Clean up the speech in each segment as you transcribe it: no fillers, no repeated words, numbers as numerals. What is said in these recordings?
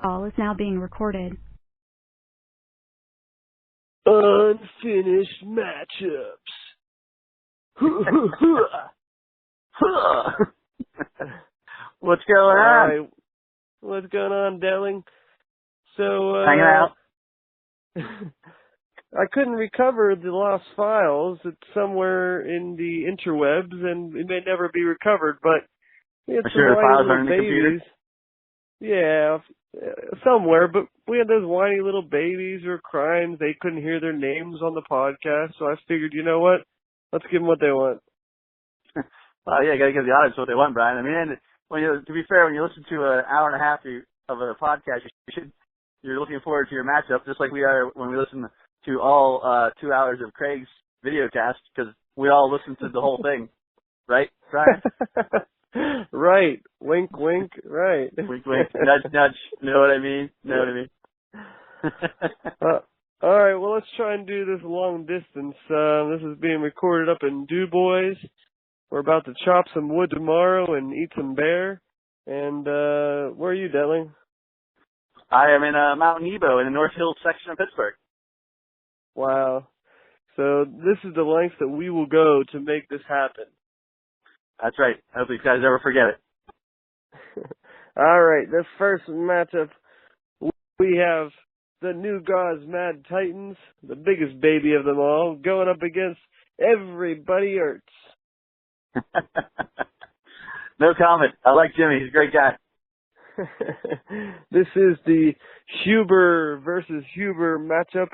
Call is now being recorded. Unfinished matchups. What's going on? Right. What's going on, Delling? So, Hanging out. I couldn't recover the lost files. It's somewhere in the interwebs, and it may never be recovered, but we had I'm some sure the whiny files are little in the computer. babies. Yeah, somewhere, but we had those whiny little babies who were crying. They couldn't hear their names on the podcast, so I figured, you know what? Let's give them what they want. Well, yeah, you got to give the audience what they want, Brian. I mean, and to be fair, when you listen to an hour and a half of a podcast, you're looking forward to your matchup, just like we are when we listen to all 2 hours of Craig's video cast, because we all listen to the whole thing, right, Brian? Right. Wink, wink. Right. Wink, wink. Nudge, nudge. Know what I mean? Know what I mean? All right. Well, let's try and do this long distance. This is being recorded up in DuBois. We're about to chop some wood tomorrow and eat some bear. And where are you, Detling? I am in Mount Nebo in the North Hills section of Pittsburgh. Wow. So this is the lengths that we will go to make this happen. That's right. I hope you guys never forget it. All right. This first matchup, we have the New Gods Mad Titans, the biggest baby of them all, going up against Everybody Hurts. No comment. I like Jimmy. He's a great guy. This is the Huber versus Huber matchup.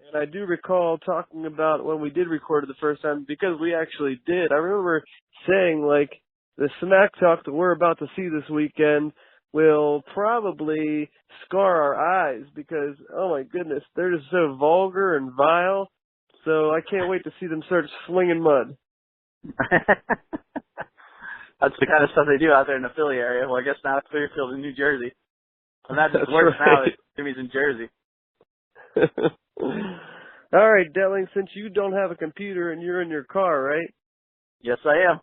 And I do recall talking about when we did record it the first time, because we actually did. I remember saying, like, the smack talk that we're about to see this weekend will probably scar our eyes because, oh my goodness, they're just so vulgar and vile. So I can't wait to see them start slinging mud. That's the kind of stuff they do out there in the Philly area. Well, I guess now it's Clearfield in New Jersey. And that's worse right. now that Jimmy's in Jersey. All right, Delling, since you don't have a computer and you're in your car, right? Yes, I am.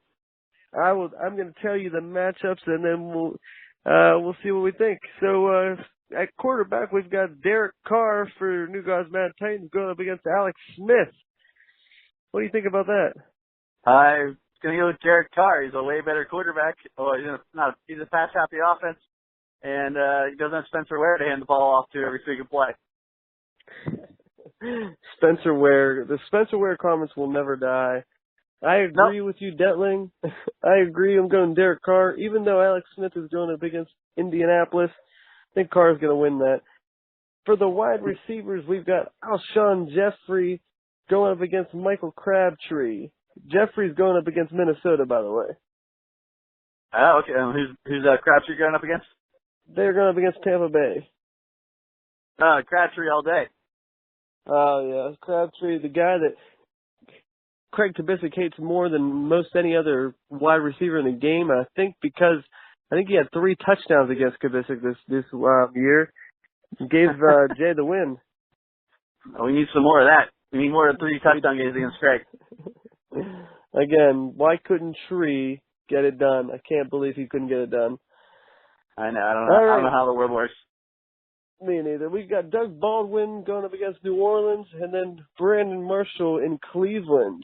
I'm going to tell you the matchups, and then we'll see what we think. So at quarterback, we've got Derek Carr for New Gods Mad Titans going up against Alex Smith. What do you think about that? I'm going to go with Derek Carr. He's a way better quarterback. Oh, he's a pass-happy offense, and he doesn't have Spencer Ware to hand the ball off to every single play. Spencer Ware. The Spencer Ware comments will never die. I agree with you, Detling. I agree. I'm going Derek Carr. Even though Alex Smith is going up against Indianapolis, I think Carr is going to win that. For the wide receivers, we've got Alshon Jeffrey going up against Michael Crabtree. Jeffrey's going up against Minnesota, by the way. Oh, okay. Who's Crabtree going up against? They're going up against Tampa Bay. Crabtree all day. Oh, yeah. Crabtree, the guy that Craig Kubicek hates more than most any other wide receiver in the game. I think because he had 3 touchdowns against Kubicek this year. He gave Jay the win. Oh, we need some more of that. We need more than 3 touchdown games against Craig. Again, why couldn't Tree get it done? I can't believe he couldn't get it done. I know. I don't know how the world works. Me neither. We've got Doug Baldwin going up against New Orleans, and then Brandon Marshall in Cleveland.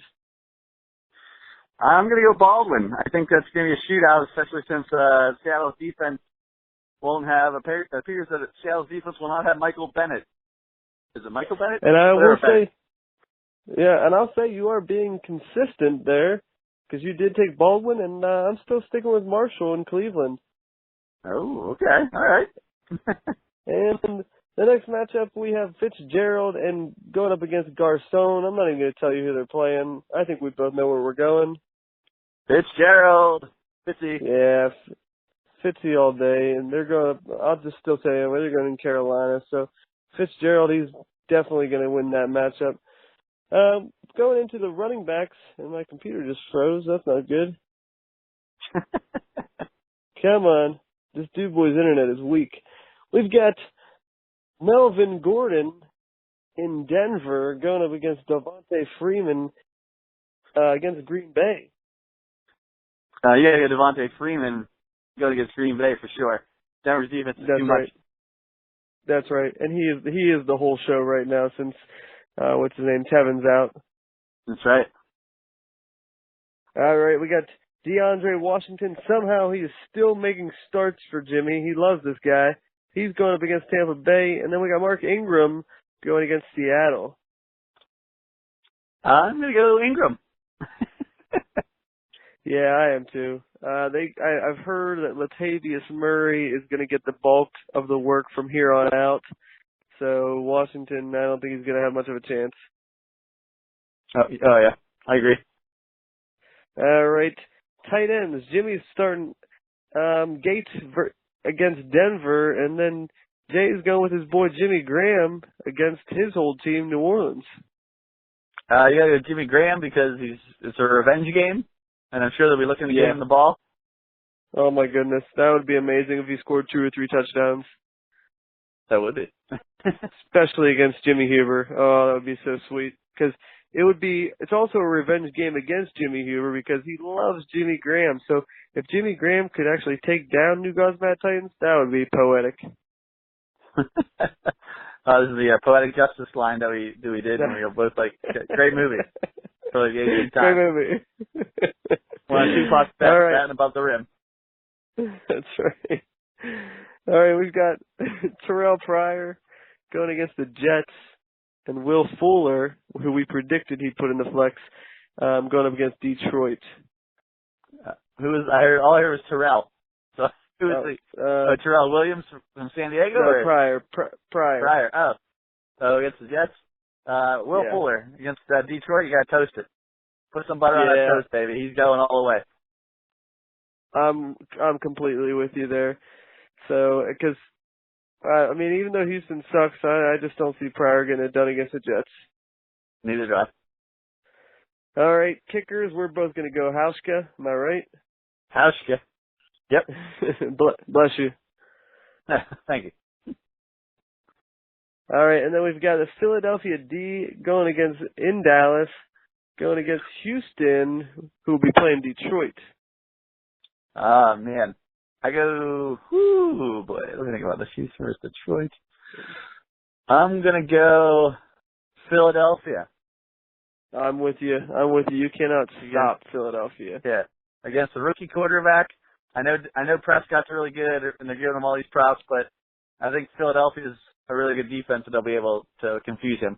I'm going to go Baldwin. I think that's going to be a shootout, especially since Seattle's defense won't have appears that Seattle's defense will not have Michael Bennett. Is it Michael Bennett? And I will say, yeah, and I'll say you are being consistent there because you did take Baldwin, and I'm still sticking with Marshall in Cleveland. Oh, okay. All right. And the next matchup, we have Fitzgerald and going up against Garcon. I'm not even going to tell you who they're playing. I think we both know where we're going. Fitzgerald. Fitzy. Yeah, Fitzy all day. And they're going to, I'll just still tell you, they're going in Carolina. So Fitzgerald, he's definitely going to win that matchup. Going into the running backs, and my computer just froze. That's not good. Come on. This DuBois internet is weak. We've got Melvin Gordon in Denver going up against Devontae Freeman against Green Bay. You got to get Devontae Freeman go against Green Bay for sure. Denver's defense is too much. That's right. And he is the whole show right now since what's his name, Tevin's out. That's right. All right, we got DeAndre Washington. Somehow he is still making starts for Jimmy. He loves this guy. He's going up against Tampa Bay, and then we got Mark Ingram going against Seattle. I'm gonna go Ingram. Yeah, I am too. I've heard that Latavius Murray is going to get the bulk of the work from here on out. So Washington, I don't think he's going to have much of a chance. Oh yeah, I agree. All right, tight ends. Jimmy's starting Gates against Denver, and then Jay's going with his boy Jimmy Graham against his old team, New Orleans. You gotta go Jimmy Graham because it's a revenge game, and I'm sure they'll be looking to get him the ball. Oh my goodness, that would be amazing if he scored 2 or 3 touchdowns. That would be. Especially against Jimmy Huber. Oh, that would be so sweet. Because it's also a revenge game against Jimmy Huber because he loves Jimmy Graham. So if Jimmy Graham could actually take down New Gosmat Titans, that would be poetic. This is the poetic justice line that we did, and we were both like, great movie. Really good time. Great movie. One of Tupac's best, batting above the rim. That's right. All right, we've got Terrell Pryor going against the Jets, and Will Fuller, who we predicted he'd put in the flex, going up against Detroit. All I heard was Terrell. So who is Terrell Williams from San Diego? No, Pryor. Pryor. Oh, so against the Jets. Will Fuller against Detroit. You gotta toast it. Put some butter on that toast, baby. He's going all the way. I'm completely with you there. So, because I mean, even though Houston sucks, I just don't see Pryor getting it done against the Jets. Neither do I. All right, kickers. We're both going to go Hauschka. Am I right? Hauschka. Yep. Bless you. Thank you. All right, and then we've got the Philadelphia D in Dallas, going against Houston, who will be playing Detroit. Ah, man. I go, boy, let me think about this. Houston versus Detroit. I'm going to go Philadelphia. I'm with you. You cannot stop Philadelphia. Yeah. Against the rookie quarterback. I know Prescott's really good, and they're giving him all these props, but I think Philadelphia's a really good defense, and they'll be able to confuse him.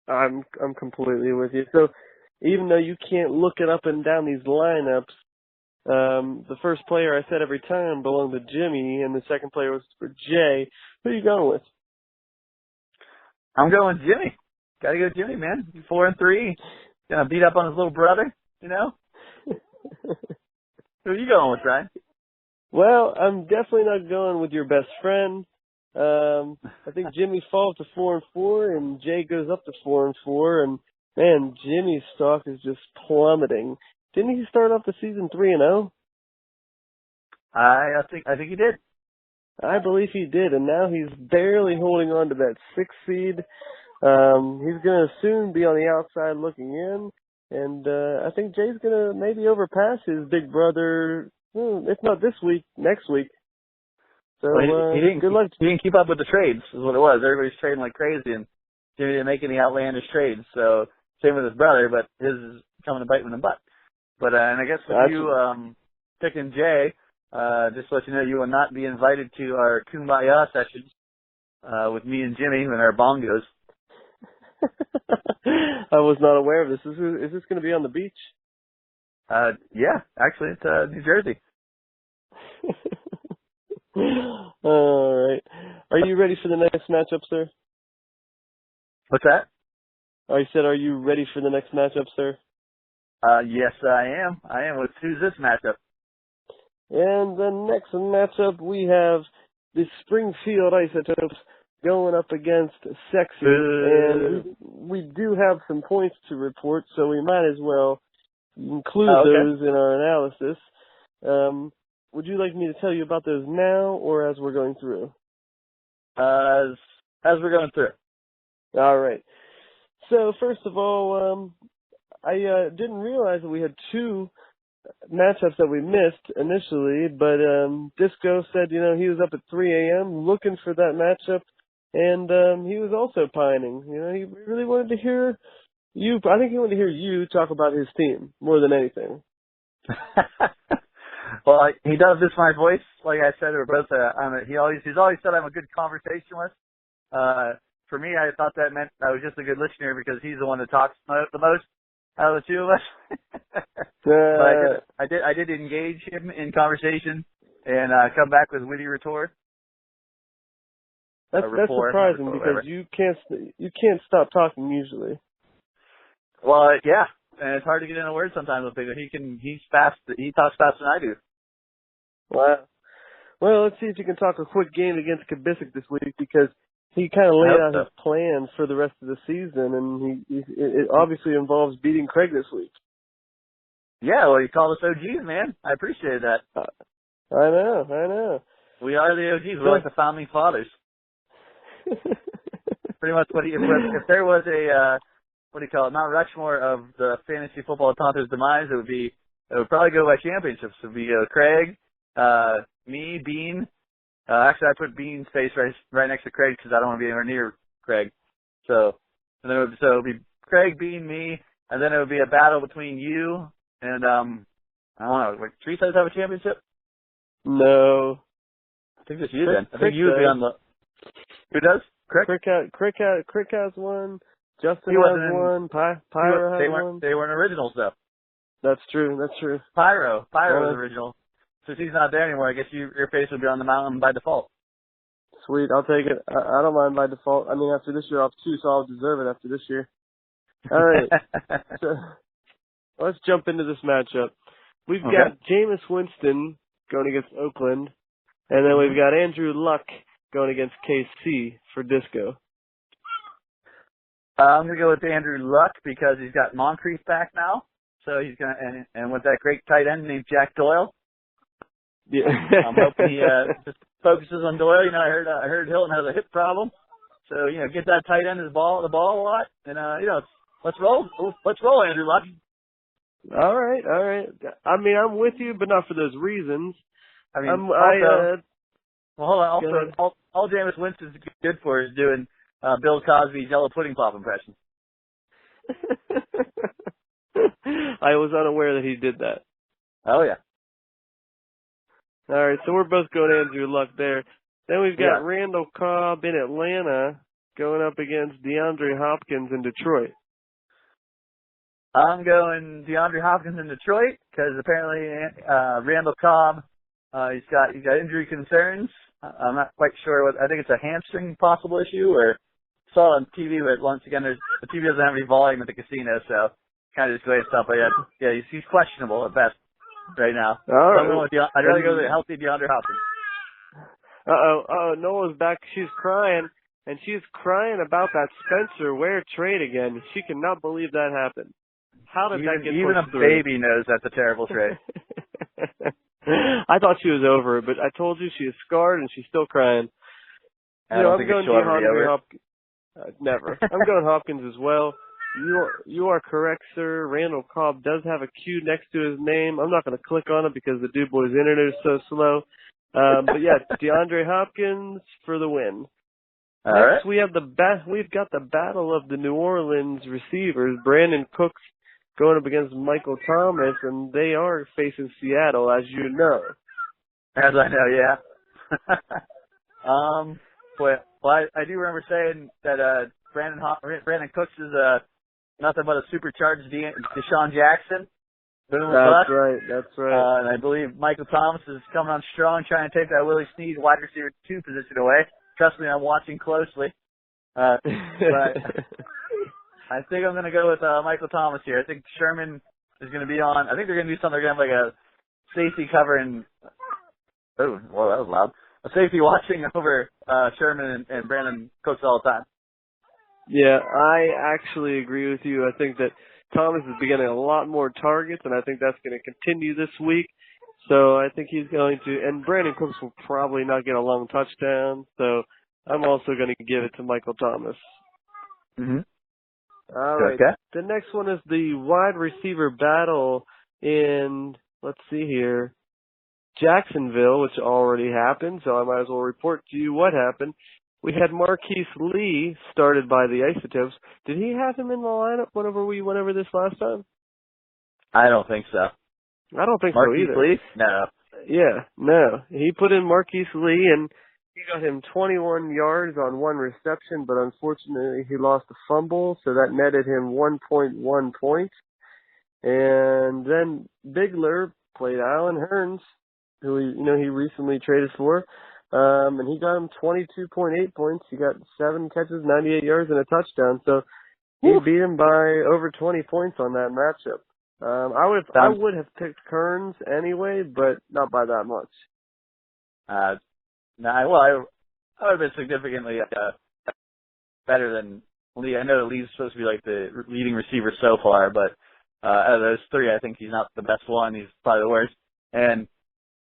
I'm completely with you. So even though you can't look it up and down these lineups, the first player I said every time belonged to Jimmy, and the second player was for Jay. Who are you going with? I'm going with Jimmy. Gotta go Jimmy, man. 4-3. Gonna beat up on his little brother, you know? Who are you going with, Ryan? Well, I'm definitely not going with your best friend. I think Jimmy falls to 4-4, and Jay goes up to 4-4, and man, Jimmy's stock is just plummeting. Didn't he start off the season 3-0? I think he did. I believe he did, and now he's barely holding on to that 6th seed. He's going to soon be on the outside looking in, and I think Jay's going to maybe overpass his big brother, if not this week, next week. So good luck. He didn't keep up with the trades, is what it was. Everybody's trading like crazy, and Jimmy didn't make any outlandish trades. So same with his brother, but his is coming to bite him in the butt. But and I guess with you picking Jay, just to let you know, you will not be invited to our Kumbaya sessions with me and Jimmy when our bongos. I was not aware of this. Is this going to be on the beach? Yeah, actually, it's New Jersey. All right. Are you ready for the next matchup, sir? What's that? I said, are you ready for the next matchup, sir? Yes, I am. Who's this matchup? And the next matchup, we have the Springfield Isotopes going up against Sexy. And we do have some points to report, so we might as well include those in our analysis. Would you like me to tell you about those now or as we're going through? As we're going through. All right. So first of all, I didn't realize that we had 2 matchups that we missed initially, but Disco said, he was up at 3 a.m. looking for that matchup, and he was also pining. He really wanted to hear you. I think he wanted to hear you talk about his team more than anything. Well, he does miss my voice. Like I said, we're both. He's always said I'm a good conversationalist. For me, I thought that meant I was just a good listener because he's the one that talks the most out of the two of us. But I did engage him in conversation and come back with witty retort. That's surprising because you can't stop talking usually. Well, yeah, and it's hard to get in a word sometimes with him. He's fast. He talks faster than I do. Wow. Well, let's see if you can talk a quick game against Kabisic this week because he kind of laid out his plans for the rest of the season, and it obviously involves beating Craig this week. Yeah, well, you called us OGs, man. I appreciate that. I know. We are the OGs. We're like the founding fathers. Pretty much if there was a, Mount Rushmore of the fantasy football Panthers demise, it would probably go by championships. It would be Craig, me, Bean. Actually, I put Bean's face right next to Craig because I don't want to be anywhere near Craig. So it would be Craig, Bean, me, and then it would be a battle between you and I don't know. Like, Tree Size have a championship? No. I think it's you then. I think you would be on the. Who does? Crick has one. Justin has one. Pyro has one. They weren't originals though. That's true. Pyro was original. Since he's not there anymore, I guess your face would be on the mountain by default. Sweet, I'll take it. I don't mind by default. I mean, after this year off too, so I'll deserve it after this year. All right. So, let's jump into this matchup. We've got Jameis Winston going against Oakland, and then we've got Andrew Luck going against KC for Disco. I'm going to go with Andrew Luck because he's got Moncrief back now. So he's going to, and with that great tight end named Jack Doyle. Yeah. I'm hoping he just focuses on Doyle. I heard Hilton has a hip problem. So, get that tight end the ball a lot. And, let's roll. Let's roll, Andrew Luck. All right. I mean, I'm with you, but not for those reasons. I mean, hold on. Also, all Jameis Winston's good for is doing Bill Cosby's Yellow Pudding Pop impression. I was unaware that he did that. Oh, yeah. All right, so we're both going Andrew Luck there. Then we've got Randall Cobb in Atlanta going up against DeAndre Hopkins in Detroit. I'm going DeAndre Hopkins in Detroit because apparently Randall Cobb, he's got injury concerns. I'm not quite sure I think it's a hamstring possible issue or saw it on TV, but once again, the TV doesn't have any volume at the casino, so kind of just go ahead and stuff. But yeah, he's questionable at best right now. All right. I'd rather go with a healthy DeAndre Hopkins. Nola's back. She's crying, and she's crying about that Spencer Ware trade again. She cannot believe that happened. How did that get even a baby knows that's a terrible trade. I thought she was over it, but I told you she is scarred and she's still crying. I don't think she'll ever be over. Never. I'm going Hopkins as well. You are correct, sir. Randall Cobb does have a Q next to his name. I'm not going to click on it because the dude boy's internet is so slow. But yeah, DeAndre Hopkins for the win. All Next, right. we've got the battle of the New Orleans receivers. Brandon Cooks going up against Michael Thomas, and they are facing Seattle, as you know. As I know, yeah. I do remember saying that Brandon Cooks is nothing but a supercharged Deshaun Jackson. That's right. And I believe Michael Thomas is coming on strong, trying to take that Willie Snead wide receiver 2 position away. Trust me, I'm watching closely. But I think I'm going to go with Michael Thomas here. I think Sherman is going to be on. I think they're going to do something. They're going to have like a safety cover and. Oh, well, that was loud. A safety watching over Sherman and Brandon Cooks all the time. Yeah, I actually agree with you. I think that Thomas is getting a lot more targets, and I think that's going to continue this week. So I think he's going to, and Brandon Cooks will probably not get a long touchdown. So I'm also going to give it to Michael Thomas. Mm-hmm. All right. Okay. The next one is the wide receiver battle in let's see here. Jacksonville, which already happened, so I might as well report to you what happened. We had Marquise Lee started by the Isotopes. Did he have him in the lineup whenever we went over this last time? I don't think so. I don't think Marquise so either. Lee? No. Yeah, no. He put in Marquise Lee, and he got him 21 yards on one reception, but unfortunately he lost a fumble, so that netted him 1.1 points. And then Bigler played Alan Hearns, who he recently traded for, and he got him 22.8 points. He got 7 catches, 98 yards, and a touchdown. So he beat him by over 20 points on that matchup. I would have picked Kearns anyway, but not by that much. I would have been significantly better than Lee. I know that Lee's supposed to be like the leading receiver so far, but out of those 3, I think he's not the best one. He's probably the worst. And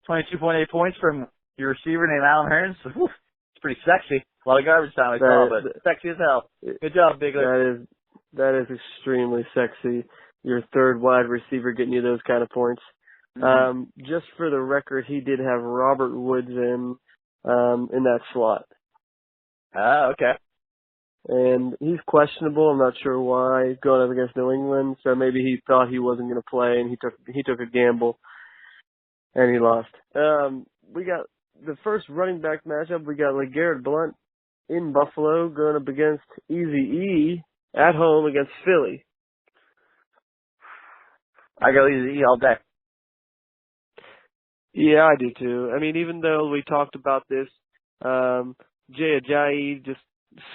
22.8 points from your receiver named Alan Hearns. It's pretty sexy. A lot of garbage time I saw, but sexy as hell. Good job, Bigler. That is extremely sexy. Your third wide receiver getting you those kind of points. Mm-hmm. Just for the record, he did have Robert Woods in that slot. Okay. And he's questionable. I'm not sure why, going up against New England. So maybe he thought he wasn't going to play, and he took a gamble, and he lost. We got the first running back matchup. We got LeGarrette Blount in Buffalo going up against Eazy-E at home against Philly. I go Eazy-E all day. Yeah, I do too. I mean, even though we talked about this, Jay Ajayi just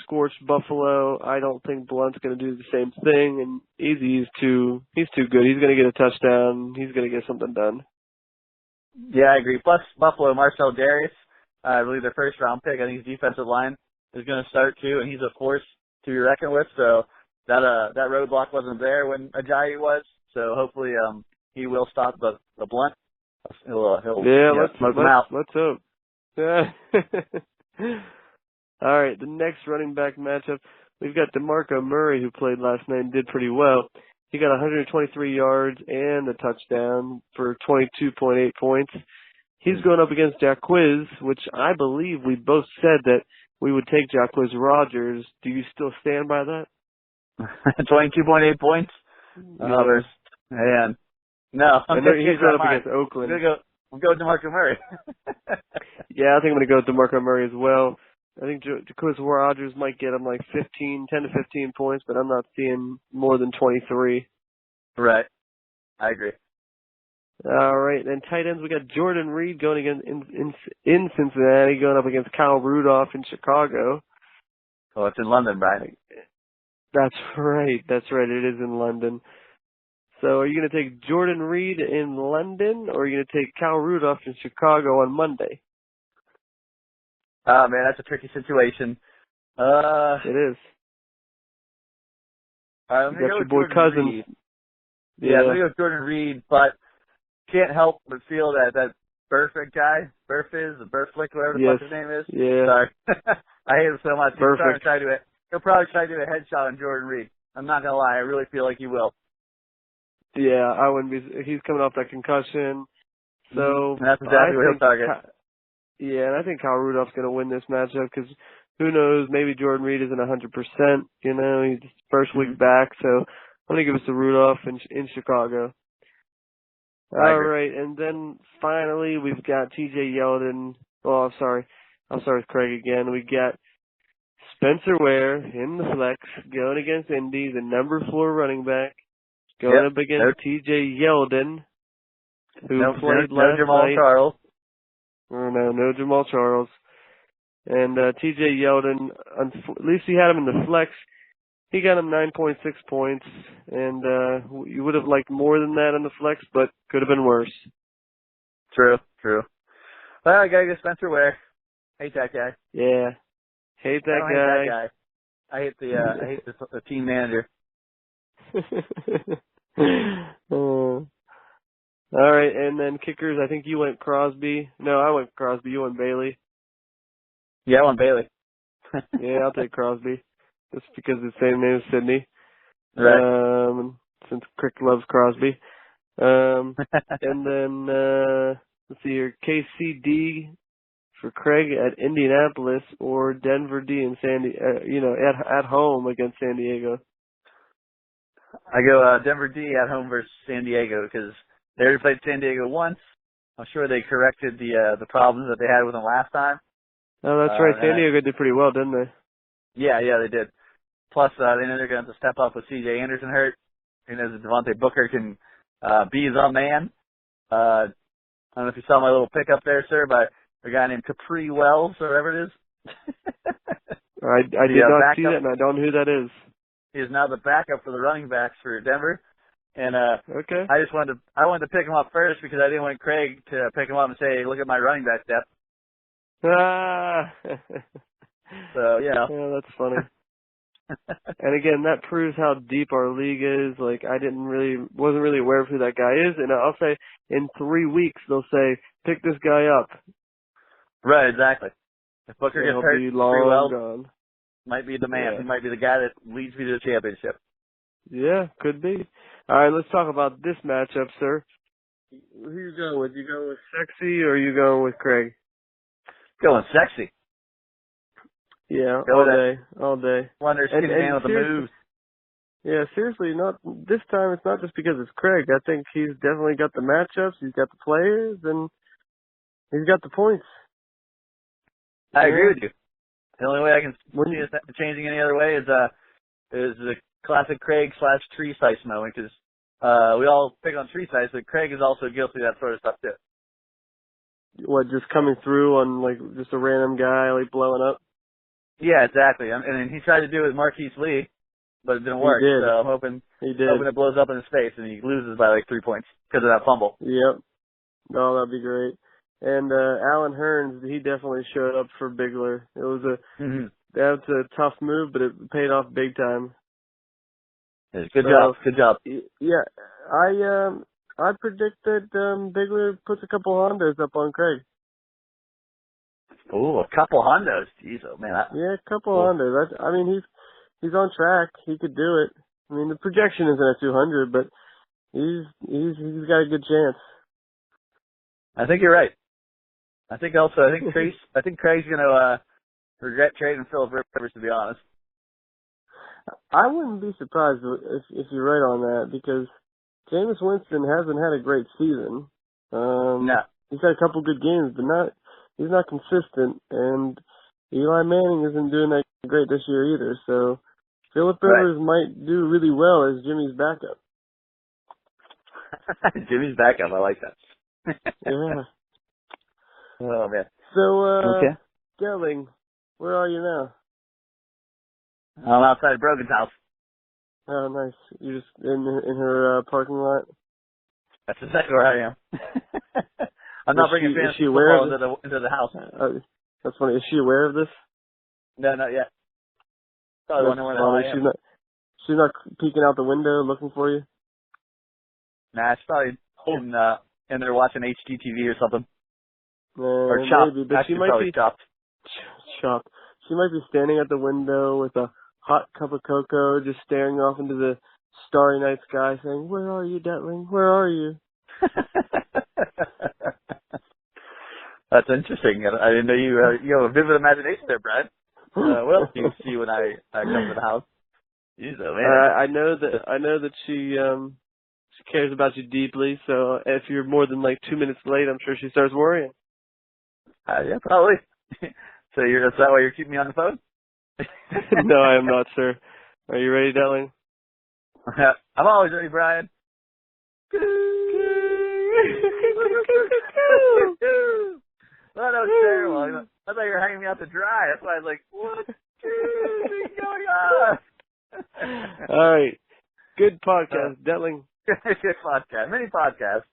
scorched Buffalo. I don't think Blunt's going to do the same thing, and he's too good. He's going to get a touchdown. He's going to get something done. Yeah, I agree. Plus, Buffalo, Marcel Darius, I believe their first round pick. I think his defensive line is going to start too, and he's a force to be reckoned with. So that roadblock wasn't there when Ajayi was. So hopefully, he will stop the Blount. He'll smoke him out. Let's hope. Yeah. All right, the next running back matchup, we've got DeMarco Murray, who played last night and did pretty well. He got 123 yards and a touchdown for 22.8 points. He's going up against Jacquizz, which I believe we both said that we would take Jacquizz Rodgers. Do you still stand by that? 22.8 points? No. Man. No. He's going up against Oakland. I'm going to DeMarco Murray. Yeah, I think I'm going to go with DeMarco Murray as well. I think Jacquizz Rodgers might get him like 10 to 15 points, but I'm not seeing more than 23. Right. I agree. All right, then tight ends, we got Jordan Reed going against in Cincinnati, going up against Kyle Rudolph in Chicago. Oh, it's in London, Brian. That's right. It is in London. So are you going to take Jordan Reed in London, or are you going to take Kyle Rudolph in Chicago on Monday? Oh, man, that's a tricky situation. It is. All right, I'm going to go your with boy Jordan Cousins. Reed. Yeah, I'm going to go with Jordan Reed, but can't help but feel that Burfict guy, Burflick, whatever the fuck his name is. Yeah. Sorry. I hate him so much. He'll probably try to do a headshot on Jordan Reed. I'm not going to lie. I really feel like he will. Yeah, I wouldn't be. He's coming off that concussion. So and that's exactly what he'll target. And I think Kyle Rudolph's going to win this matchup because who knows, maybe Jordan Reed isn't 100%. He's first week back, so I'm going to give us to Rudolph in Chicago. All right, and then finally we've got T.J. Yeldon. Oh, I'm sorry. I'll start with Craig again. We got Spencer Ware in the flex going against Indy, the number 4 running back, going up against T.J. Yeldon, who played last Jamal night. Charles. No Jamal Charles. And T.J. Yeldon, at least he had him in the flex. He got him 9.6 points, and you would have liked more than that in the flex, but could have been worse. True. Well, I gotta go Spencer Ware. Hate that guy. Yeah, hate that guy. I hate the team manager. All right, and then kickers. I think you went Crosby. No, I went Crosby. You went Bailey. Yeah, I went Bailey. Yeah, I'll take Crosby. Just because it's the same name as Sydney. Right. Since Crick loves Crosby. And then let's see here, KCD for Craig at Indianapolis or Denver D in at home against San Diego. I go Denver D at home versus San Diego because they already played San Diego once. I'm sure they corrected the problems that they had with them last time. Oh, that's right. San Diego did pretty well, didn't they? Yeah, they did. Plus, they know they're going to have to step up with C.J. Anderson hurt. Who knows if Devontae Booker can be the man. I don't know if you saw my little pickup there, sir, by a guy named Capri Wells, or whatever it is. I did not see that, and I don't know who that is. He is now the backup for the running backs for Denver. And okay. I wanted to pick him up first because I didn't want Craig to pick him up and say, look at my running back depth. So, Yeah, that's funny. And again, that proves how deep our league is. Like, wasn't really aware of who that guy is. And I'll say in 3 weeks, they'll say, pick this guy up. Right, exactly. If Booker gets hurt, be long Wells gone. might be the man. Yeah. He might be the guy that leads me to the championship. Yeah, could be. All right, let's talk about this matchup, sir. Who you going with? You going with Sexy or you going with Craig? Going Sexy. Yeah, all day. Wonder if man with the moves. Yeah, seriously, not this time. It's not just because it's Craig. I think he's definitely got the matchups. He's got the players, and he's got the points. I agree with you. The only way I can see it changing any other way is the classic Craig / Tree Size moment, because we all pick on Tree Size, but Craig is also guilty of that sort of stuff too. What, just coming through on like just a random guy like blowing up? Yeah, exactly. And he tried to do it with Marquise Lee, but it didn't work. He did. So I'm hoping it blows up in his face and he loses by like 3 points because of that fumble. Yep. No, that'd be great. And Alan Hearns, he definitely showed up for Bigler. It was that's a tough move, but it paid off big time. Good job. Yeah, I predict that Bigler puts a couple Hondas up on Craig. Oh, a couple Hondas. Jeez, oh man. Yeah, a couple Hondas. I mean, he's on track. He could do it. I mean, the projection isn't at 200, but he's got a good chance. I think you're right. I think Craig's gonna regret trading Philip Rivers, to be honest. I wouldn't be surprised if you're right on that, because Jameis Winston hasn't had a great season. No. He's had a couple good games, but he's not consistent, and Eli Manning isn't doing that great this year either. So Philip Rivers might do really well as Jimmy's backup. Jimmy's backup, I like that. Yeah. Oh man. So Gelling, where are you now? I'm outside Brogan's house. Oh, nice. You're just in her parking lot? That's exactly where I am. I'm not bringing fantasy football into the house. That's funny. Is she aware of this? No, not yet. Probably wondering where the hell I am. She's not peeking out the window looking for you? Nah, she's probably in there watching HGTV or something. Or maybe, Chopped. but Actually, she might probably be Chopped. Chopped. She might be standing at the window with a hot cup of cocoa, just staring off into the starry night sky, saying, "Where are you, Detling? Where are you?" That's interesting. I didn't know you have a vivid imagination there, Brad. What else do you see when I come to the house? Jeez, oh, man. I know that she cares about you deeply. So if you're more than like 2 minutes late, I'm sure she starts worrying. Yeah, probably. So is that why you're keeping me on the phone? No, I am not, sir. Are you ready, Detling? I'm always ready, Brian. Oh, that was terrible. I thought you were hanging me out to dry. That's why I was like, what is going on? All right. Good podcast, Detling. Good podcast. Mini podcast.